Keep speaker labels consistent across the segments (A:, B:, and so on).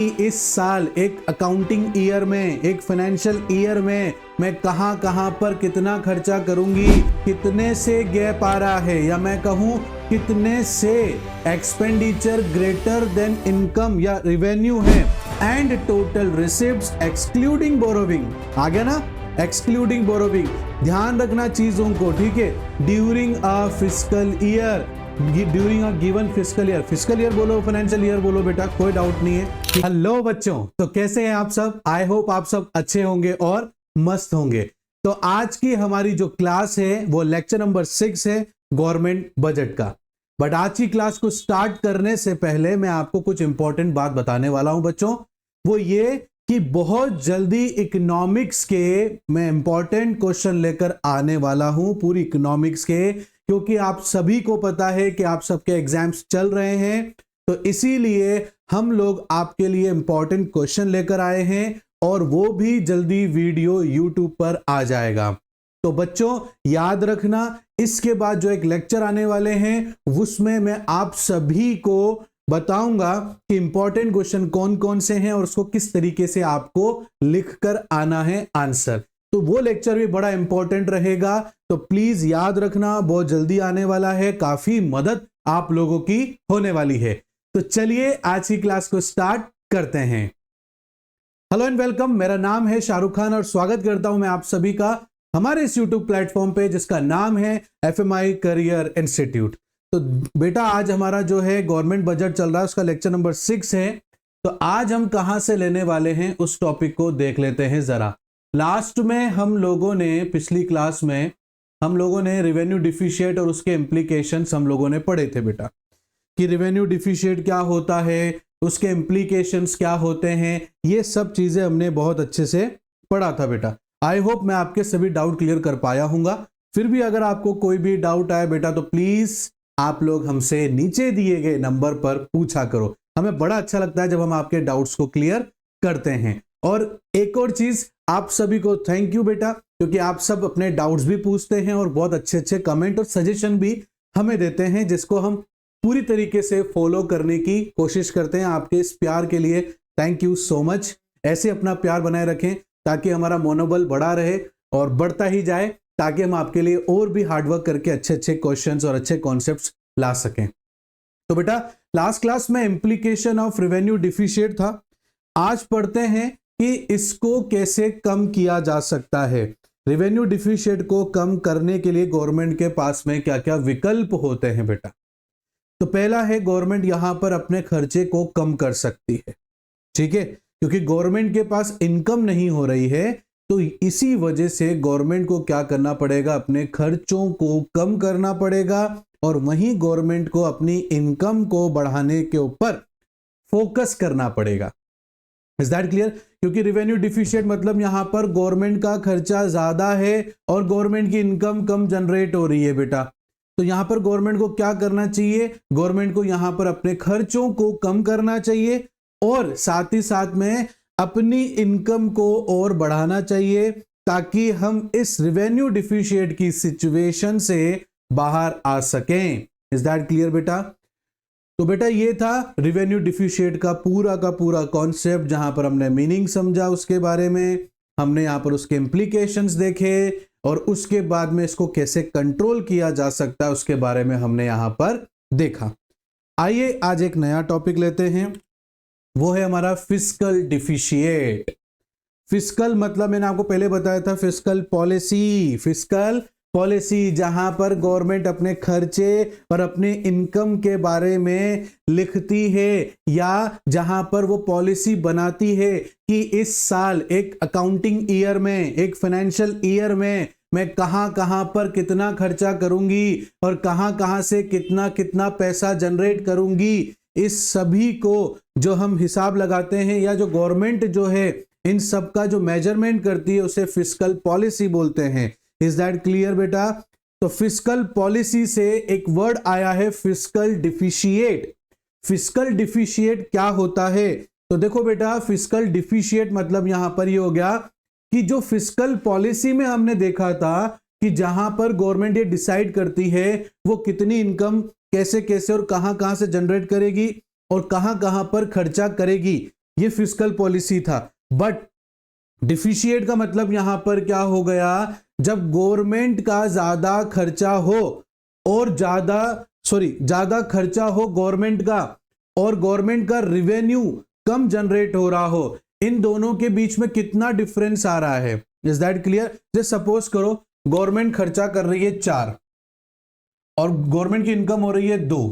A: कि इस साल एक अकाउंटिंग ईयर में, एक फाइनेंशियल ईयर में मैं कहां कहां पर कितना खर्चा करूंगी, कितने से गैप आ रहा है, या मैं कहूं कितने से एक्सपेंडिचर ग्रेटर देन इनकम या रिवेन्यू है, and total receipts excluding borrowing. आ गया ना, एक्सक्लूडिंग बोरोविंग। ध्यान रखना चीजों को, ठीक है। During a fiscal year, during a given fiscal year, fiscal year बोलो, फाइनेंशियल ईयर बोलो बेटा, कोई डाउट नहीं है। हेलो बच्चों, तो कैसे हैं आप सब? आई होप आप सब अच्छे होंगे और मस्त होंगे। तो आज की हमारी जो क्लास है वो लेक्चर नंबर 6 है गवर्नमेंट बजट का। बट आज की क्लास को स्टार्ट करने से पहले मैं आपको कुछ इंपॉर्टेंट बात बताने वाला हूं बच्चों। वो ये कि बहुत जल्दी इकोनॉमिक्स के मैं इंपॉर्टेंट क्वेश्चन लेकर आने वाला हूं, पूरी इकोनॉमिक्स के, क्योंकि आप सभी को पता है कि आप सबके एग्जाम्स चल रहे हैं। तो इसीलिए हम लोग आपके लिए इंपॉर्टेंट क्वेश्चन लेकर आए हैं और वो भी जल्दी वीडियो यूट्यूब पर आ जाएगा। तो बच्चों याद रखना, इसके बाद जो एक लेक्चर आने वाले हैं उसमें मैं आप सभी को बताऊंगा कि इंपॉर्टेंट क्वेश्चन कौन कौन से हैं और उसको किस तरीके से आपको लिखकर आना है आंसर। तो वो लेक्चर भी बड़ा इंपॉर्टेंट रहेगा, तो प्लीज याद रखना, बहुत जल्दी आने वाला है, काफी मदद आप लोगों की होने वाली है। तो चलिए आज की क्लास को स्टार्ट करते हैं। हेलो एंड वेलकम, मेरा नाम है शाहरुख खान और स्वागत करता हूं मैं आप सभी का हमारे इस यूट्यूब प्लेटफॉर्म पे जिसका नाम है FMI करियर इंस्टीट्यूट। तो बेटा आज हमारा जो है गवर्नमेंट बजट चल रहा है, उसका लेक्चर नंबर 6 है। तो आज हम कहां से लेने वाले हैं उस टॉपिक को देख लेते हैं जरा। लास्ट में हम लोगों ने, पिछली क्लास में हम लोगों ने रेवेन्यू डिफिशिएट और उसके इम्प्लीकेशंस हम लोगों ने पढ़े थे बेटा, कि रेवेन्यू डिफिशिएट क्या होता है, उसके इम्प्लीकेशंस क्या होते हैं, ये सब चीजें हमने बहुत अच्छे से पढ़ा था बेटा। आई होप मैं आपके सभी डाउट क्लियर कर पाया हूंगा। फिर भी अगर आपको कोई भी डाउट आए बेटा तो प्लीज आप लोग हमसे नीचे दिए गए नंबर पर पूछा करो। हमें बड़ा अच्छा लगता है जब हम आपके डाउट्स को क्लियर करते हैं। और एक और चीज, आप सभी को थैंक यू बेटा, क्योंकि आप सब अपने डाउट्स भी पूछते हैं और बहुत अच्छे अच्छे कमेंट और सजेशन भी हमें देते हैं, जिसको हम पूरी तरीके से फॉलो करने की कोशिश करते हैं। आपके इस प्यार के लिए थैंक यू सो मच। ऐसे अपना प्यार बनाए रखें ताकि हमारा मनोबल बढ़ा रहे और बढ़ता ही जाए, ताकि हम आपके लिए और भी हार्डवर्क करके अच्छे अच्छे क्वेश्चंस और अच्छे कॉन्सेप्ट्स ला सकें। तो बेटा लास्ट क्लास में इम्प्लीकेशन ऑफ रेवेन्यू डिफिशिएट था। आज पढ़ते हैं कि इसको कैसे कम किया जा सकता है। रेवेन्यू डिफिशिएट को कम करने के लिए गवर्नमेंट के पास में क्या क्या विकल्प होते हैं बेटा। तो पहला है, गवर्नमेंट यहां पर अपने खर्चे को कम कर सकती है, ठीक है, क्योंकि गवर्नमेंट के पास इनकम नहीं हो रही है। तो इसी वजह से गवर्नमेंट को क्या करना पड़ेगा, अपने खर्चों को कम करना पड़ेगा और वहीं गवर्नमेंट को अपनी इनकम को बढ़ाने के ऊपर फोकस करना पड़ेगा। Is that clear? क्योंकि रेवेन्यू डिफिशिएट मतलब यहां पर गवर्नमेंट का खर्चा ज्यादा है और गवर्नमेंट की इनकम कम जनरेट हो रही है बेटा। तो यहां पर गवर्नमेंट को क्या करना चाहिए, गवर्नमेंट को यहां पर अपने खर्चों को कम करना चाहिए और साथ ही साथ में अपनी इनकम को और बढ़ाना चाहिए, ताकि हम इस रेवेन्यू डिफिशिएट की सिचुएशन से बाहर आ सकें। इज दैट क्लियर बेटा? तो बेटा ये था रेवेन्यू डिफिशिएट का पूरा कॉन्सेप्ट, जहां पर हमने मीनिंग समझा, उसके बारे में हमने यहां पर उसके इम्प्लीकेशंस देखे और उसके बाद में इसको कैसे कंट्रोल किया जा सकता है उसके बारे में हमने यहां पर देखा। आइए आज एक नया टॉपिक लेते हैं, वो है हमारा फिस्कल डिफिशिएट। फिस्कल मतलब मैंने आपको पहले बताया था, फिस्कल पॉलिसी। फिस्कल पॉलिसी जहां पर गवर्नमेंट अपने खर्चे और अपने इनकम के बारे में लिखती है, या जहां पर वो पॉलिसी बनाती है कि इस साल एक अकाउंटिंग ईयर में, एक फाइनेंशियल ईयर में मैं कहां कहां पर कितना खर्चा करूंगी और कहां कहां से कितना कितना पैसा जनरेट करूंगी। इस सभी को जो हम हिसाब लगाते हैं या जो गवर्नमेंट जो है इन सब का जो मेजरमेंट करती है उसे फिस्कल पॉलिसी बोलते हैं। इज दैट क्लियर बेटा? तो फिस्कल पॉलिसी से एक वर्ड आया है फिस्कल डिफिशिएट। फिस्कल डिफिशिएट क्या होता है? तो देखो बेटा, फिस्कल डिफिशिएट मतलब यहां पर ये हो गया कि जो फिस्कल पॉलिसी में हमने देखा था कि जहां पर गवर्नमेंट ये डिसाइड करती है वो कितनी इनकम कैसे कैसे और कहां कहां से जनरेट करेगी और कहां कहां पर खर्चा करेगी, ये फिस्कल पॉलिसी था। बट डिफिशिएट का मतलब यहां पर क्या हो गया, जब गवर्नमेंट का ज्यादा खर्चा हो और ज्यादा खर्चा हो गवर्नमेंट का और गवर्नमेंट का रिवेन्यू कम जनरेट हो रहा हो, इन दोनों के बीच में कितना डिफरेंस आ रहा है। Is that clear? जैसे सपोज करो गवर्नमेंट खर्चा कर रही है 4 और गवर्नमेंट की इनकम हो रही है 2,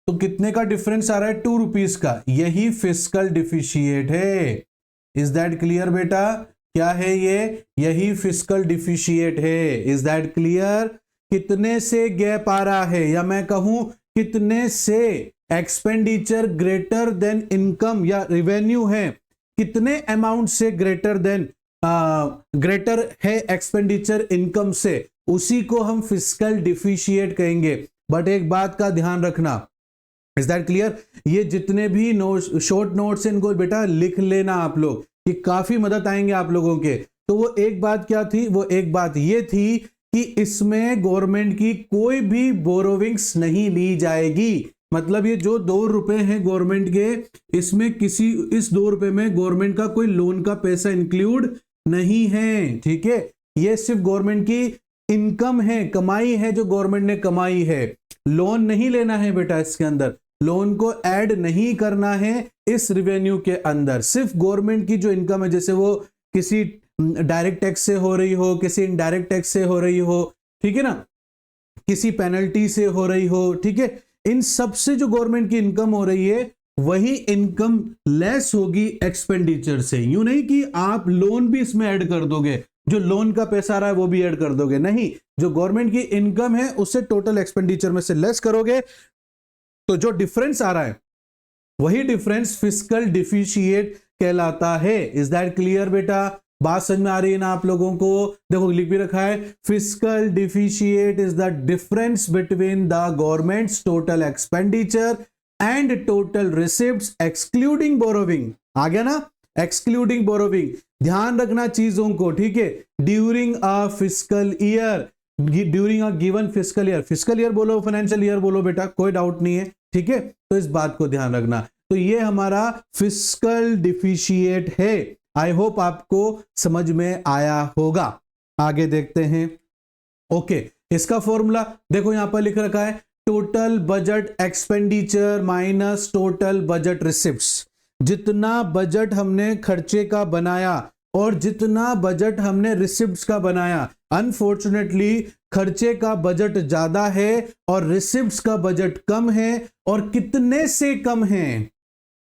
A: तो कितने का डिफरेंस आ रहा है? 2 रुपीज का। यही फिस्कल डिफिशिएट है। इज दैट क्लियर बेटा? क्या है ये? यही फिस्कल डिफिशिएट है। Is that clear? कितने से गैप आ रहा है, या मैं कहूं कितने से एक्सपेंडिचर ग्रेटर देन इनकम या रिवेन्यू है, कितने अमाउंट से ग्रेटर है एक्सपेंडिचर इनकम से, उसी को हम फिस्कल डिफिशिएट कहेंगे। बट एक बात का ध्यान रखना, इज दैट क्लियर? ये जितने भी शॉर्ट नोट्स इनको बेटा लिख लेना आप लोग, ये काफी मदद आएंगे आप लोगों के। तो वो एक बात क्या थी? वो एक बात ये थी कि इसमें गवर्नमेंट की कोई भी बोरोविंग्स नहीं ली जाएगी। मतलब ये जो 2 रुपए हैं गवर्नमेंट के, इसमें इस 2 रुपए में गवर्नमेंट का कोई लोन का पैसा इंक्लूड नहीं है। ठीक है, ये सिर्फ गवर्नमेंट की इनकम है, कमाई है जो गवर्नमेंट ने कमाई है। लोन नहीं लेना है बेटा, इसके अंदर लोन को ऐड नहीं करना है इस रिवेन्यू के अंदर। सिर्फ गवर्नमेंट की जो इनकम है, जैसे वो किसी डायरेक्ट टैक्स से हो रही हो, किसी इनडायरेक्ट टैक्स से हो रही हो, ठीक है ना, किसी पेनल्टी से हो रही हो, ठीक है, इन सब से जो गवर्नमेंट की इनकम हो रही है वही इनकम लेस होगी एक्सपेंडिचर से। यूं नहीं कि आप लोन भी इसमें ऐड कर दोगे, जो लोन का पैसा आ रहा है वो भी ऐड कर दोगे, नहीं, जो गवर्नमेंट की इनकम है उससे टोटल एक्सपेंडिचर में से लेस करोगे, तो जो डिफरेंस आ रहा है वही डिफरेंस फिस्कल डिफिशिएट कहलाता है। इज दैट क्लियर बेटा? बात समझ में आ रही है ना आप लोगों को? देखो लिख भी रखा है, fiscal deficit is the difference between the government's total expenditure and total receipts excluding borrowing. आ गया ना? Excluding borrowing. ध्यान रखना चीजों को, ठीक है? During a fiscal year, during a given fiscal year, fiscal year बोलो, फाइनेंशियल ईयर बोलो बेटा, कोई डाउट नहीं है, ठीक है? तो इस बात को ध्यान रखना। तो ये हमारा फिस्कल डिफिशिएट है। आई होप आपको समझ में आया होगा। आगे देखते हैं। ओके, इसका फॉर्मूला देखो यहां पर लिख रखा है, total budget expenditure minus total budget receipts. जितना बजट हमने खर्चे का बनाया और जितना बजट हमने रिसिप्ट्स का बनाया, अनफॉर्चुनेटली खर्चे का बजट ज्यादा है और रिसिप्ट्स का बजट कम है। और कितने से कम है?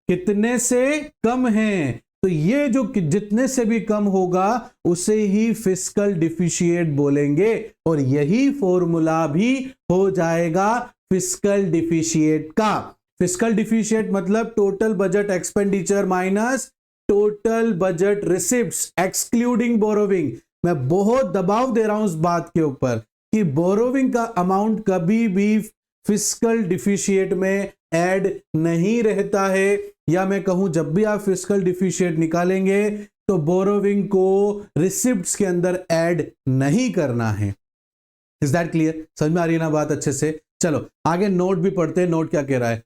A: कितने से कम है? तो ये जो जितने से भी कम होगा उसे ही फिस्कल डिफिशिएट बोलेंगे, और यही फॉर्मूला भी हो जाएगा फिस्कल डिफिशिएट का। फिस्कल डिफिशिएट मतलब total budget expenditure minus total budget receipts excluding borrowing. मैं बहुत दबाव दे रहा हूं इस बात के ऊपर कि बोरोविंग का अमाउंट कभी भी फिस्कल डिफिशिएट में ऐड नहीं रहता है, या मैं कहूं जब भी आप फिस्कल डिफिशिएट निकालेंगे तो बोरोविंग को रिसिप्ट्स के अंदर ऐड नहीं करना है। Is that clear? समझ में आ रही है ना बात अच्छे से? चलो आगे नोट भी पढ़ते हैं। नोट क्या कह रहा है?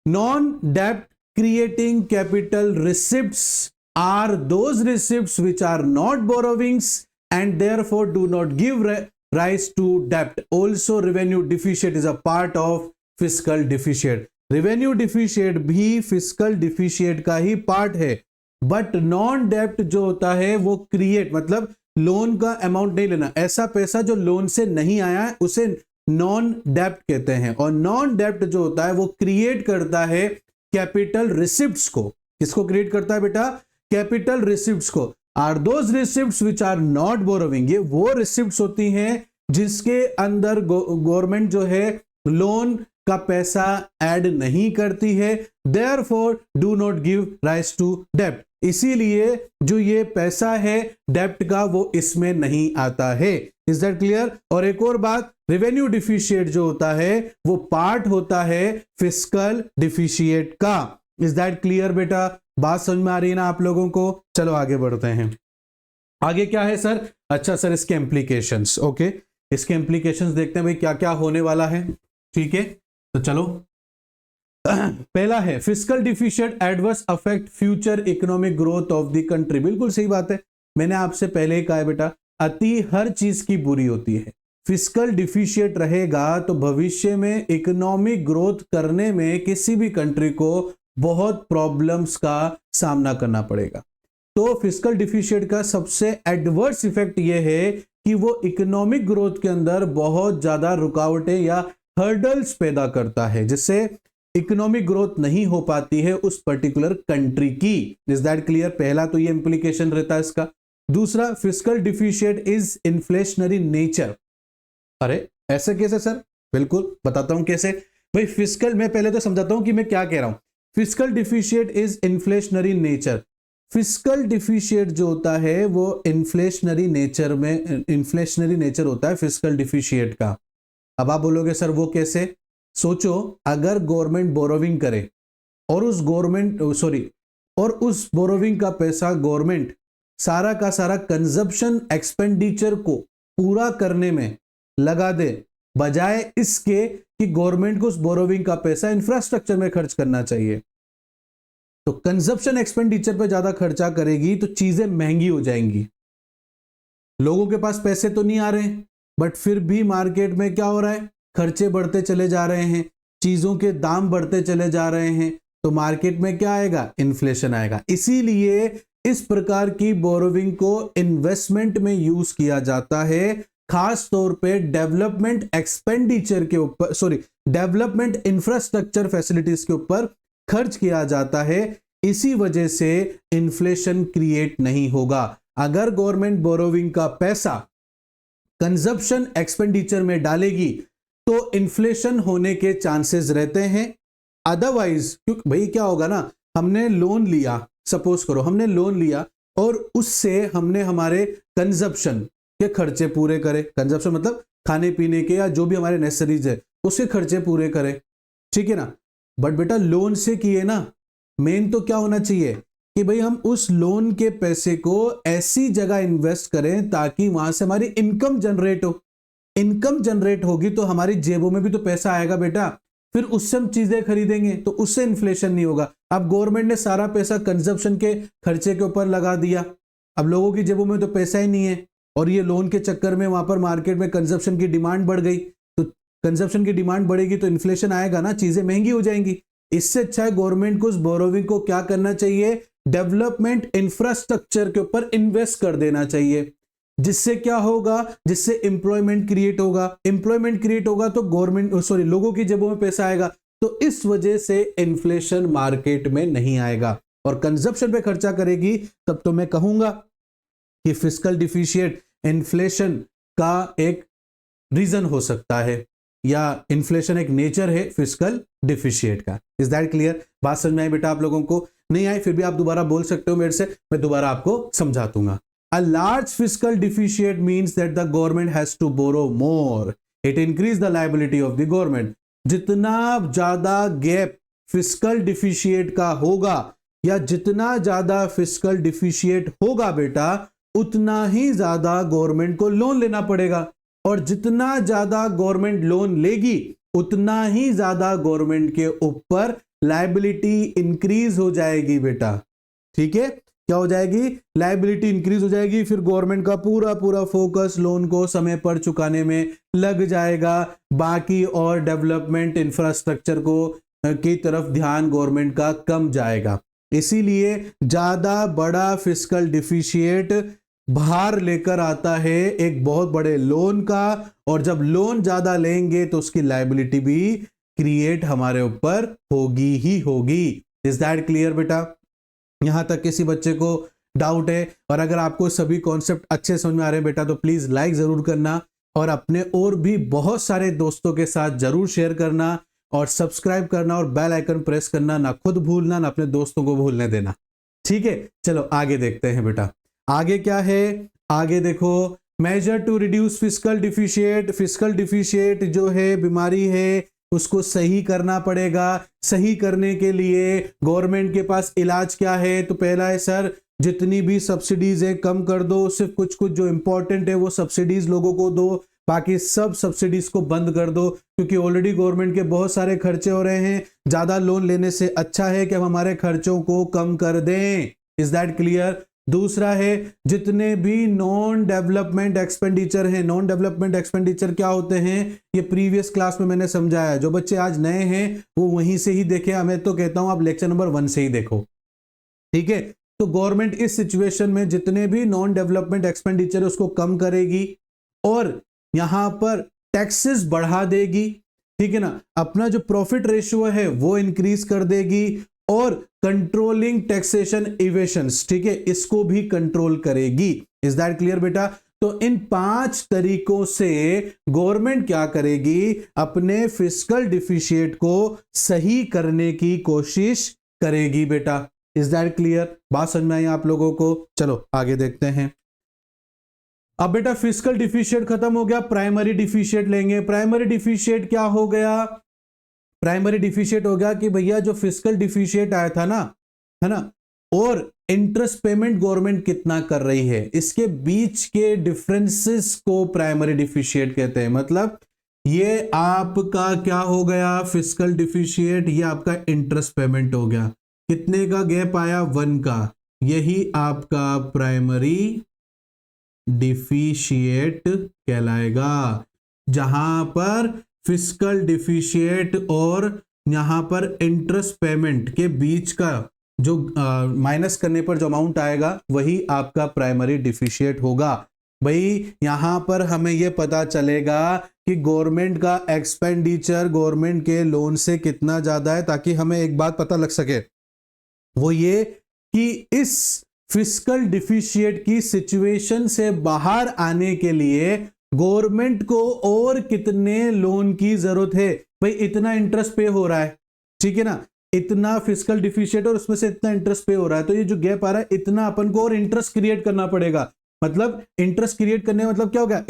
A: Non dept creating capital receipts are those receipts which are not borrowings and therefore do not give rise to dept. Also revenue deficit is a part of fiscal deficit. Revenue deficit भी fiscal deficit का ही part है। But non डेप्ट जो होता है वो create, मतलब loan का amount नहीं लेना, ऐसा पैसा जो लोन से नहीं आया है उसे नॉन डेप्ट कहते हैं। और नॉन डेप्ट जो होता है वो क्रिएट करता है कैपिटल रिसिप्ट्स को। किसको क्रिएट करता है बेटा? कैपिटल रिसिप्ट्स को। Are those receipts which are not borrowing, ये वो रिसिप्ट्स होती हैं जिसके अंदर गवर्नमेंट जो है लोन का पैसा ऐड नहीं करती है। Therefore do not give rise to डेप्ट, इसीलिए जो ये पैसा है डेप्ट का वो इसमें नहीं आता है। Is that clear? और एक और बात, रेवेन्यू डिफिशिएट जो होता है वो पार्ट होता है फिस्कल डिफिशिएट का। इज दैट क्लियर बेटा? बात समझ में आ रही है ना आप लोगों को? चलो आगे बढ़ते हैं। आगे क्या है सर? अच्छा सर, इसके इम्प्लीकेशंस। ओके, इसके इम्प्लीकेशंस देखते हैं भाई क्या क्या होने वाला है। ठीक है, तो चलो पहला है fiscal deficient adverse affect future economic growth of the country. बिल्कुल सही बात है, मैंने आपसे पहले ही कहा है बेटा, अति हर चीज की बुरी होती है। फिस्कल डिफिशिएंट रहेगा तो भविष्य में इकोनॉमिक ग्रोथ करने में किसी भी कंट्री को बहुत प्रॉब्लम्स का सामना करना पड़ेगा। तो फिस्कल डिफिशिएंट का सबसे एडवर्स इफेक्ट यह है कि वो इकोनॉमिक ग्रोथ के अंदर बहुत ज्यादा रुकावटें या हर्डल्स पैदा करता है, जिससे इकोनॉमिक ग्रोथ नहीं हो पाती है उस पर्टिकुलर कंट्री की। Is that clear? पहला तो ये इंप्लीकेशन रहता है इसका। दूसरा, fiscal deficient is inflationary nature. अरे ऐसे कैसे सर? बिल्कुल बताता हूं कैसे। भाई फिस्कल, मैं पहले तो समझाता हूं कि मैं क्या कह रहा हूं। Fiscal deficient is inflationary nature. Fiscal deficient जो होता है वो इन्फ्लेशनरी नेचर होता है फिस्कल डिफिशिएंट का। अब आप बोलोगे सर वो कैसे? सोचो, अगर गवर्नमेंट बोरोविंग करे और उस बोरोविंग का पैसा गवर्नमेंट सारा का सारा कंजप्शन एक्सपेंडिचर को पूरा करने में लगा दे, बजाय इसके कि गवर्नमेंट को उस बोरोविंग का पैसा इंफ्रास्ट्रक्चर में खर्च करना चाहिए, तो कंजप्शन एक्सपेंडिचर पे ज्यादा खर्चा करेगी तो चीजें महंगी हो जाएंगी। लोगों के पास पैसे तो नहीं आ रहे हैं, बट फिर भी मार्केट में क्या हो रहा है? खर्चे बढ़ते चले जा रहे हैं, चीजों के दाम बढ़ते चले जा रहे हैं, तो मार्केट में क्या आएगा? इन्फ्लेशन आएगा। इसीलिए इस प्रकार की बोरोविंग को इन्वेस्टमेंट में यूज किया जाता है, खास तौर पे डेवलपमेंट एक्सपेंडिचर के ऊपर, डेवलपमेंट इंफ्रास्ट्रक्चर फैसिलिटीज के ऊपर खर्च किया जाता है। इसी वजह से इन्फ्लेशन क्रिएट नहीं होगा। अगर गवर्नमेंट बोरोविंग का पैसा कंजप्शन एक्सपेंडिचर में डालेगी तो इन्फ्लेशन होने के चांसेस रहते हैं। अदरवाइज, क्योंकि भाई क्या होगा ना, हमने लोन लिया, सपोज करो हमने लोन लिया और उससे हमने हमारे कंजप्शन के खर्चे पूरे करे। कंजप्शन मतलब खाने पीने के या जो भी हमारे नेसेसरीज है उसके खर्चे पूरे करे, ठीक है ना। बट बेटा लोन से किए ना, मेन तो क्या होना चाहिए कि भाई हम उस लोन के पैसे को ऐसी जगह इन्वेस्ट करें ताकि वहां से हमारी इनकम जनरेट हो। इनकम जनरेट होगी तो हमारी जेबों में भी तो पैसा आएगा बेटा, फिर उससे हम चीजें खरीदेंगे तो उससे इन्फ्लेशन नहीं होगा। अब गवर्नमेंट ने सारा पैसा कंजप्शन के खर्चे के ऊपर लगा दिया, अब लोगों की जेबों में तो पैसा ही नहीं है, और ये लोन के चक्कर में वहां पर मार्केट में कंजप्शन की डिमांड बढ़ गई, तो कंजप्शन की डिमांड बढ़ेगी तो इन्फ्लेशन आएगा ना, चीजें महंगी हो जाएंगी। इससे अच्छा है गवर्नमेंट को उस बोरोविंग को क्या करना चाहिए? डेवलपमेंट इंफ्रास्ट्रक्चर के ऊपर इन्वेस्ट कर देना चाहिए, जिससे क्या होगा? जिससे एम्प्लॉयमेंट क्रिएट होगा। एम्प्लॉयमेंट क्रिएट होगा तो लोगों की जेबों में पैसा आएगा, तो इस वजह से इन्फ्लेशन मार्केट में नहीं आएगा। और कंजप्शन पे खर्चा करेगी तब तो मैं कहूंगा कि फिस्कल डिफिशिएंट इन्फ्लेशन का एक रीजन हो सकता है, या इन्फ्लेशन एक नेचर है फिस्कल डिफिशिएंट का। Is that clear? बात समझ में आई बेटा? आप लोगों को नहीं आई फिर भी आप दोबारा बोल सकते हो मेरे से, मैं दोबारा आपको समझा दूंगा। A large fiscal deficit means that the government has to borrow more. It increase the liability of the government. जितना ज्यादा गैप फिस्कल डिफिशिएट का होगा या जितना ज्यादा फिस्कल डिफिशिएट होगा बेटा, उतना ही ज्यादा गवर्नमेंट को लोन लेना पड़ेगा, और जितना ज्यादा गवर्नमेंट लोन लेगी उतना ही ज्यादा गवर्नमेंट के ऊपर लायबिलिटी इंक्रीज हो जाएगी बेटा। ठीक है, क्या हो जाएगी? लायबिलिटी इंक्रीज हो जाएगी। फिर गवर्नमेंट का पूरा फोकस लोन को समय पर चुकाने में लग जाएगा, बाकी और डेवलपमेंट इंफ्रास्ट्रक्चर को की तरफ ध्यान गवर्नमेंट का कम जाएगा। इसीलिए ज्यादा बड़ा फिस्कल डिफिशिएट भार लेकर आता है एक बहुत बड़े लोन का, और जब लोन ज्यादा लेंगे तो उसकी लायबिलिटी भी क्रिएट हमारे ऊपर होगी ही होगी। इज दैट क्लियर बेटा? यहां तक किसी बच्चे को डाउट है? और अगर आपको सभी कॉन्सेप्ट अच्छे समझ में आ रहे हैं बेटा तो प्लीज लाइक जरूर करना, और अपने और भी बहुत सारे दोस्तों के साथ जरूर शेयर करना, और सब्सक्राइब करना, और बेल आइकन प्रेस करना ना खुद भूलना ना अपने दोस्तों को भूलने देना। ठीक है, चलो आगे देखते हैं बेटा। आगे क्या है? आगे देखो, measure to reduce fiscal deficit. Fiscal deficit जो है बीमारी है, उसको सही करना पड़ेगा। सही करने के लिए गवर्नमेंट के पास इलाज क्या है? तो पहला है सर, जितनी भी सब्सिडीज है कम कर दो, सिर्फ कुछ कुछ जो इंपॉर्टेंट है वो सब्सिडीज लोगों को दो, बाकी सब सब्सिडीज को बंद कर दो, क्योंकि ऑलरेडी गवर्नमेंट के बहुत सारे खर्चे हो रहे हैं। ज्यादा लोन लेने से अच्छा है कि हम हमारे खर्चों को कम कर दें। Is that clear? दूसरा है, जितने भी नॉन डेवलपमेंट एक्सपेंडिचर हैं, नॉन डेवलपमेंट एक्सपेंडिचर क्या होते हैं, ये प्रीवियस क्लास में मैंने समझाया। जो बच्चे आज नए हैं वो वहीं से ही देखें, मैं तो कहता हूं आप लेक्चर नंबर 1 से ही देखो, ठीक है। तो गवर्नमेंट इस सिचुएशन में जितने भी नॉन डेवलपमेंट एक्सपेंडिचर है उसको कम करेगी और यहां पर टैक्सेस बढ़ा देगी, ठीक है ना। अपना जो प्रॉफिट रेशियो है वो इंक्रीज कर देगी और कंट्रोलिंग टैक्सेशन इवेशंस, ठीक है, इसको भी कंट्रोल करेगी। इज दैट क्लियर बेटा? तो इन 5 तरीकों से गवर्नमेंट क्या करेगी, अपने फिस्कल डिफिशिएट को सही करने की कोशिश करेगी बेटा। Is that clear? बात समझ में आई आप लोगों को? चलो आगे देखते हैं। अब बेटा फिस्कल डिफिशिएट खत्म हो गया, प्राइमरी डिफिशिएट लेंगे। प्राइमरी डिफिशिएट क्या हो गया? प्राइमरी डिफिशिएट हो गया कि भैया जो फिस्कल डिफिशिएट आया था ना, है ना, और इंटरेस्ट पेमेंट गवर्नमेंट कितना कर रही है, इसके बीच के डिफरेंसेस को प्राइमरी डिफिशिएट कहते हैं। मतलब ये आपका क्या हो गया, फिस्कल डिफिशिएट, ये आपका इंटरेस्ट पेमेंट हो गया। कितने का गैप आया? 1 का। यही आपका प्राइमरी डिफिशिएट कहलाएगा, जहां पर फिस्कल डिफिशिएट और यहां पर इंटरेस्ट पेमेंट के बीच का जो माइनस करने पर जो अमाउंट आएगा वही आपका प्राइमरी डिफिशिएट होगा। भाई यहां पर हमें यह पता चलेगा कि गवर्नमेंट का एक्सपेंडिचर गवर्नमेंट के लोन से कितना ज्यादा है, ताकि हमें एक बात पता लग सके, वो ये कि इस फिस्कल डिफिशिएट की सिचुएशन से बाहर आने के लिए गवर्नमेंट को और कितने लोन की जरूरत है। भाई इतना इंटरेस्ट पे हो रहा है, ठीक है ना, इतना फिस्कल डिफिशिएट और उसमें से इतना इंटरेस्ट पे हो रहा है, तो ये जो गैप आ रहा है इतना अपन को और इंटरेस्ट क्रिएट करना पड़ेगा। मतलब इंटरेस्ट क्रिएट करने का मतलब क्या होगा,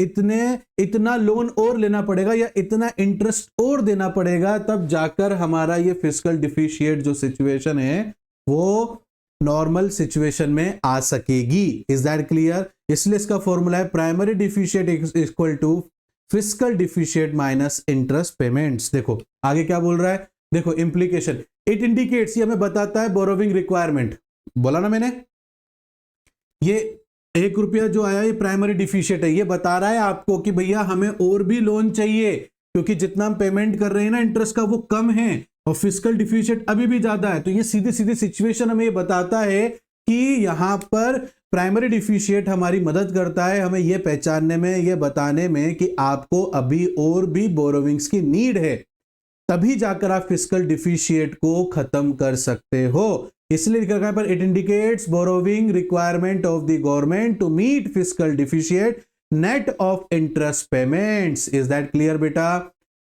A: इतना लोन और लेना पड़ेगा या इतना इंटरेस्ट और देना पड़ेगा, तब जाकर हमारा ये फिस्कल डिफिशिएट जो सिचुएशन है वो नॉर्मल सिचुएशन में आ सकेगी। Is that clear? इसलिए इसका फॉर्मूला है primary deficit equal to fiscal deficit minus interest payments. देखो आगे क्या बोल रहा है, देखो इंप्लीकेशन, इट इंडिकेट्स, ये हमें बताता है बोरोविंग रिक्वायरमेंट। बोला ना मैंने, ये 1 रुपया जो आया ये प्राइमरी डिफिशिएट है, ये बता रहा है आपको कि भैया हमें और भी लोन चाहिए, क्योंकि जितना हम पेमेंट कर रहे हैं ना इंटरेस्ट का वो कम है और फिस्कल डिफिशिएट अभी भी ज्यादा है। तो ये सीधे सीधे सिचुएशन हमें ये बताता है कि यहां पर प्राइमरी डिफिशिएट हमारी मदद करता है हमें ये पहचानने में, ये बताने में कि आपको अभी और भी बोरोविंग्स की नीड है, तभी जाकर आप फिस्कल डिफिशिएट को खत्म कर सकते हो। इसलिए लिखा है पर it indicates borrowing requirement of the government to meet fiscal deficit net of interest payments. Is that clear बेटा?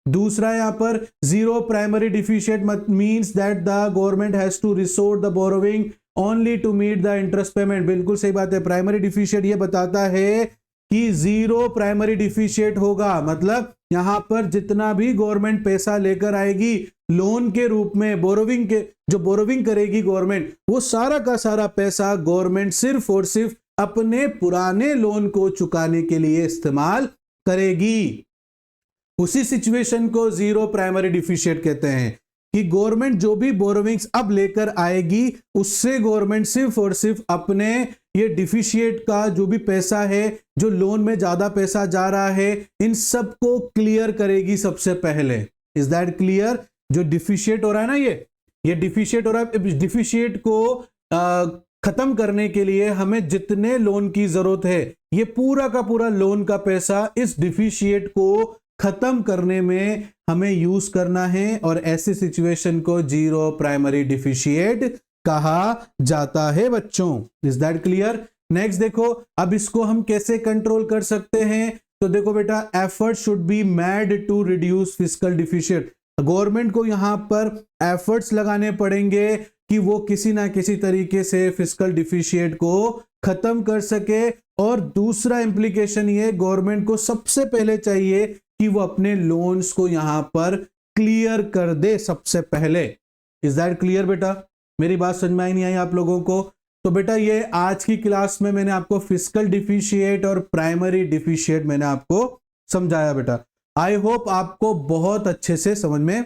A: दूसरा यहां पर zero primary deficit means that the government has to resort the borrowing only to meet the interest payment. बिल्कुल सही बात है, primary deficit ये बताता है कि जीरो प्राइमरी डिफिशिएट होगा, मतलब यहां पर जितना भी गवर्नमेंट पैसा लेकर आएगी लोन के रूप में, बोरोविंग के जो बोरोविंग करेगी गवर्नमेंट, वो सारा का सारा पैसा गवर्नमेंट सिर्फ और सिर्फ अपने पुराने लोन को चुकाने के लिए इस्तेमाल करेगी। उसी सिचुएशन को जीरो प्राइमरी डिफिशिएट कहते हैं कि गवर्नमेंट जो भी बोरोविंग्स अब लेकर आएगी उससे गवर्नमेंट सिर्फ और सिर्फ अपने ये डिफिशिएट का जो भी पैसा है, जो लोन में ज्यादा पैसा जा रहा है, इन सब को क्लियर करेगी सबसे पहले। Is that clear? जो डिफिशिएट हो रहा है ना, ये डिफिशिएट हो रहा है, डिफिशिएट को खत्म करने के लिए हमें जितने लोन की जरूरत है ये पूरा का पूरा लोन का पैसा इस डिफिशिएट को खत्म करने में हमें यूज करना है, और ऐसी सिचुएशन को जीरो प्राइमरी डिफिशिएट कहा जाता है बच्चों। Is that clear? नेक्स्ट देखो, अब इसको हम कैसे कंट्रोल कर सकते हैं, तो देखो बेटा, effort should be made to reduce fiscal deficit. Government को यहां पर एफर्ट्स लगाने पड़ेंगे कि वो किसी ना किसी तरीके से फिस्कल डिफिशिएट को खत्म कर सके। और दूसरा इंप्लीकेशन ये, गवर्नमेंट को सबसे पहले चाहिए कि वो अपने लोन्स को यहां पर क्लियर कर दे सबसे पहले। इज दैट क्लियर बेटा? मेरी बात समझ में आई नहीं आई आप लोगों को? तो बेटा ये आज की क्लास में मैंने आपको फिस्कल डिफिशिएट और प्राइमरी डिफिशिएट मैंने आपको समझाया बेटा। आई होप आपको बहुत अच्छे से समझ में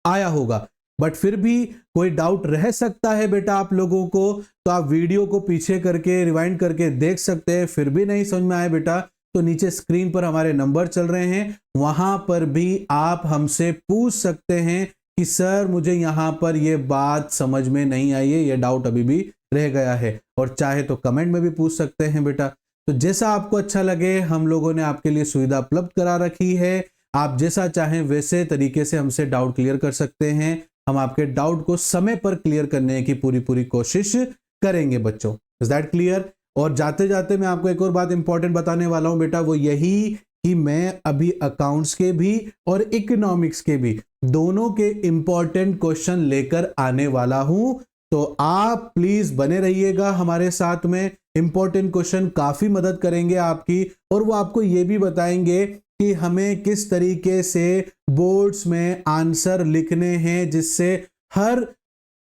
A: आया होगा, बट फिर भी कोई डाउट रह सकता है बेटा आप लोगों को, तो आप वीडियो को पीछे करके रिवाइंड करके देख सकते हैं। फिर भी नहीं समझ में आए बेटा तो नीचे स्क्रीन पर हमारे नंबर चल रहे हैं, वहां पर भी आप हमसे पूछ सकते हैं कि सर मुझे यहां पर ये बात समझ में नहीं आई है, ये डाउट अभी भी रह गया है। और चाहे तो कमेंट में भी पूछ सकते हैं बेटा। तो जैसा आपको अच्छा लगे, हम लोगों ने आपके लिए सुविधा उपलब्ध करा रखी है। आप जैसा चाहें वैसे तरीके से हमसे डाउट क्लियर कर सकते हैं। हम आपके डाउट को समय पर क्लियर करने की पूरी कोशिश करेंगे बच्चों। Is that clear? और जाते जाते मैं आपको एक और बात इंपॉर्टेंट बताने वाला हूं बेटा, वो यही कि मैं अभी अकाउंट्स के भी और इकोनॉमिक्स के भी दोनों के इंपॉर्टेंट क्वेश्चन लेकर आने वाला हूं। तो आप प्लीज बने रहिएगा हमारे साथ में। इंपॉर्टेंट क्वेश्चन काफी मदद करेंगे आपकी, और वो आपको ये भी बताएंगे कि हमें किस तरीके से बोर्ड्स में आंसर लिखने हैं जिससे हर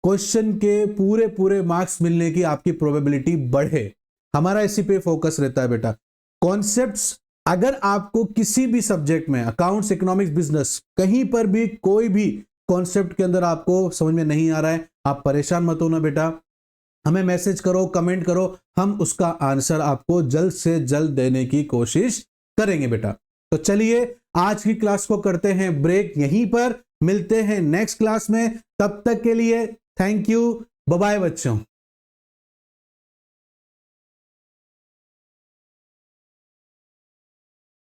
A: क्वेश्चन के पूरे मार्क्स मिलने की आपकी प्रोबेबिलिटी बढ़े। हमारा इसी पे फोकस रहता है बेटा। कॉन्सेप्ट्स, अगर आपको किसी भी सब्जेक्ट में, अकाउंट्स, इकोनॉमिक्स, बिजनेस, कहीं पर भी कोई भी कॉन्सेप्ट के अंदर आपको समझ में नहीं आ रहा है, आप परेशान मत होना बेटा। हमें मैसेज करो, कमेंट करो, हम उसका आंसर आपको जल्द से जल्द देने की कोशिश करेंगे बेटा। तो चलिए आज की क्लास को करते हैं ब्रेक यहीं पर, मिलते हैं नेक्स्ट क्लास में। तब तक के लिए थैंक यू, बाय बाय बच्चों।